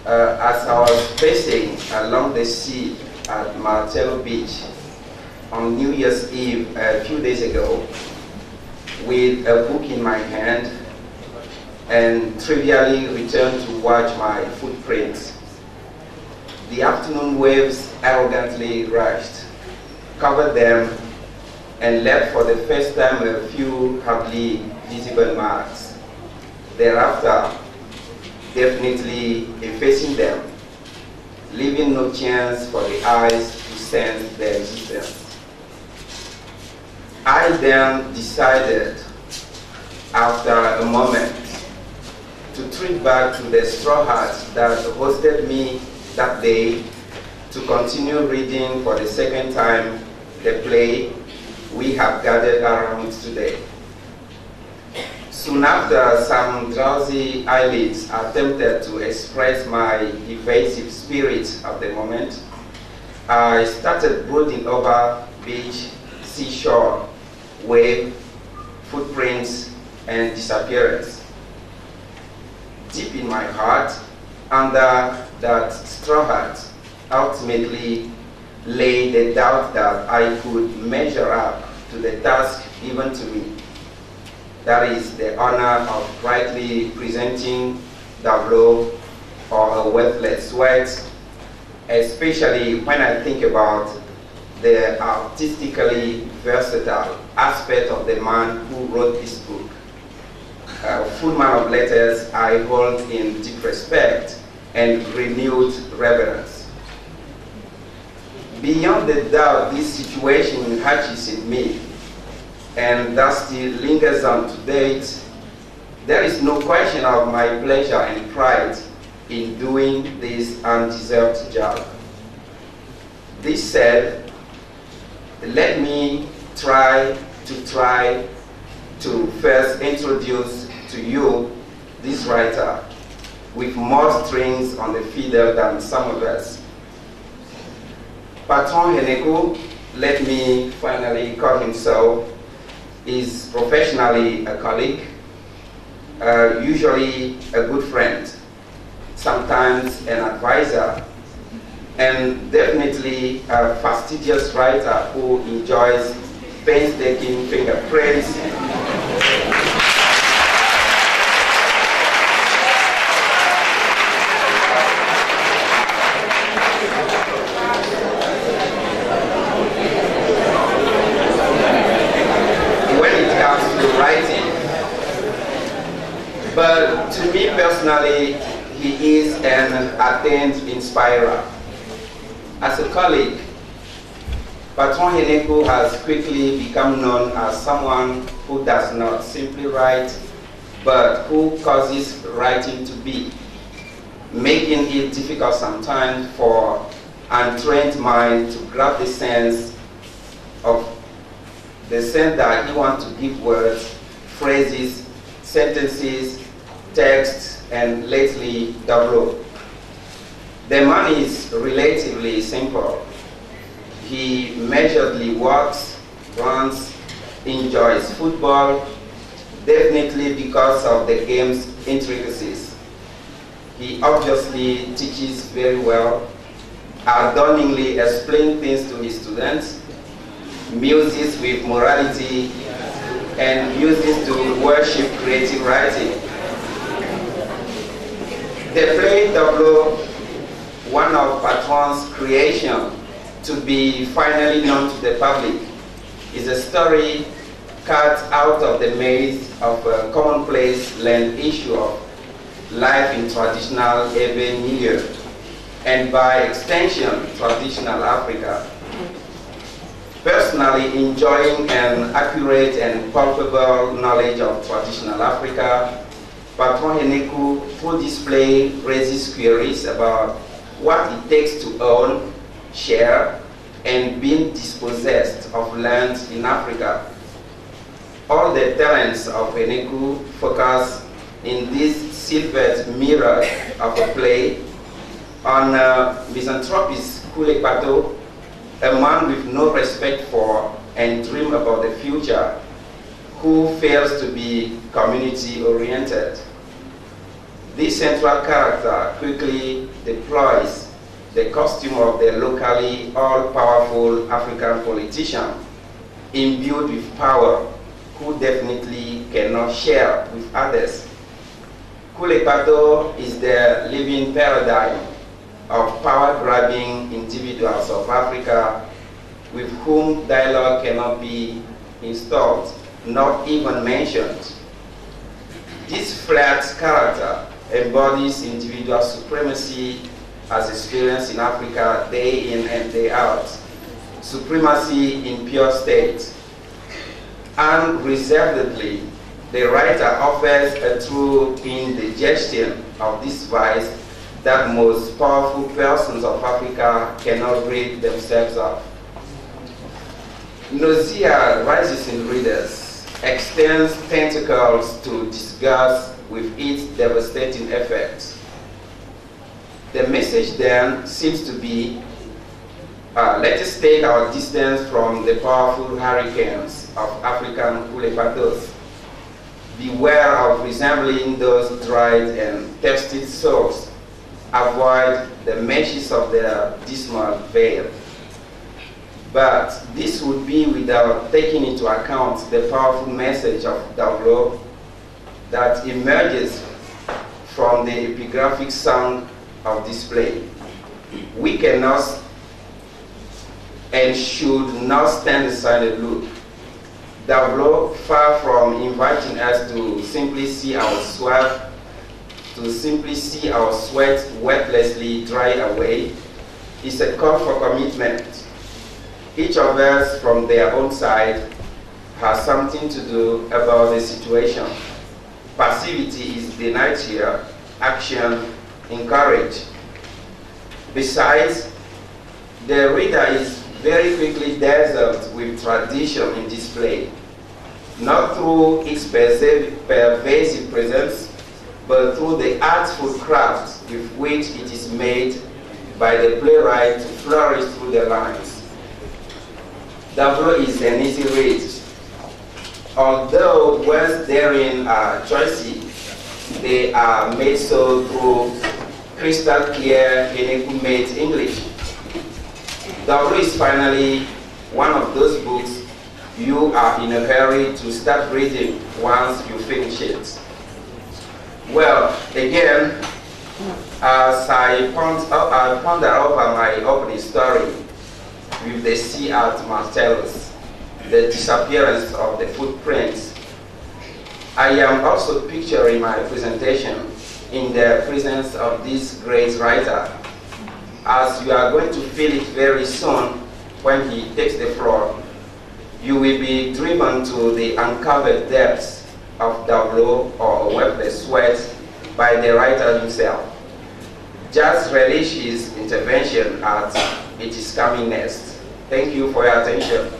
as I was pacing along the sea at Martello Beach on New Year's Eve a few days ago, with a book in my hand, and trivially returned to watch my footprints. The afternoon waves arrogantly rushed, covered them, and left for the first time a few hardly visible marks. Thereafter, definitely effacing them, leaving no chance for the eyes to sense their existence. I then decided, after a moment, to trip back to the straw hut that hosted me that day to continue reading for the second time the play we have gathered around today. Soon after, some drowsy eyelids attempted to express my evasive spirit of the moment, I started brooding over beach, seashore, wave, footprints, and disappearance. Deep in my heart, under that straw hat, ultimately lay the doubt that I could measure up to the task given to me. That is the honor of rightly presenting Dovlo or a worthless sweat, especially when I think about the artistically versatile aspect of the man who wrote this book. A full man of letters I hold in deep respect and renewed reverence. Beyond the doubt this situation hatches in me, and thus still lingers on to date, there is no question of my pleasure and pride in doing this undeserved job. This said, let me try to first introduce to you this writer with more strings on the fiddle than some of us. Patron Henekou, let me finally call him so, is professionally a colleague, usually a good friend, sometimes an advisor, and definitely a fastidious writer who enjoys painstaking fingerprints writing. But to me personally, he is an ardent inspirer. As a colleague, Patron Henekou has quickly become known as someone who does not simply write, but who causes writing to be, making it difficult sometimes for an untrained mind to grab the sense that he wants to give words, phrases, sentences, texts, and lately Dovlo. The man is relatively simple. He measuredly walks, runs, enjoys football, definitely because of the game's intricacies. He obviously teaches very well, adorningly explains things to his students, muses with morality, and uses to worship creative writing. The play Dovlo, one of Patron's creation to be finally known to the public, is a story cut out of the maze of a commonplace land issue of life in traditional urban milieu, and by extension, traditional Africa. Personally enjoying an accurate and palpable knowledge of traditional Africa, Patron Henekou, through this play, raises queries about what it takes to own, share, and being dispossessed of land in Africa. All the talents of Henekou focus in this silvered mirror of a play on misanthropist Kule Pato, a man with no respect for and dream about the future, who fails to be community-oriented. This central character quickly deploys the costume of the locally all-powerful African politician, imbued with power, who definitely cannot share with others. Kulepato is the living paradigm of power-grabbing individuals of Africa with whom dialogue cannot be installed, not even mentioned. This flat character embodies individual supremacy as experienced in Africa day in and day out, supremacy in pure state. Unreservedly, the writer offers a true indigestion of this vice that most powerful persons of Africa cannot rid themselves of. Nausea rises in readers, extends tentacles to disgust with its devastating effects. The message then seems to be, let us take our distance from the powerful hurricanes of African kulepatos. Beware of resembling those dried and thirsty souls. Avoid the meshes of their dismal veil. But this would be without taking into account the powerful message of Dovlo that emerges from the epigraphic song of this play. We cannot and should not stand aside and look. Dovlo, far from inviting us to simply see our sweat wordlessly dry away, is a call for commitment. Each of us, from their own side, has something to do about the situation. Passivity is denied here, action encouraged. Besides, the reader is very quickly dazzled with tradition in display, not through its pervasive presence, but through the artful craft with which it is made by the playwright to flourish through the lines. Dovlo is an easy read. Although words therein are choicy, they are made so through crystal clear Henekou made English. Dovlo is finally one of those books you are in a hurry to start reading once you finish it. Well, again, as I ponder over my opening story with the sea at Marcellus, the disappearance of the footprints, I am also picturing my presentation in the presence of this great writer, as you are going to feel it very soon when he takes the floor. You will be driven to the uncovered depths of Dovlo or Wordless Sweat by the writer himself. Just relish his intervention as it is coming next. Thank you for your attention.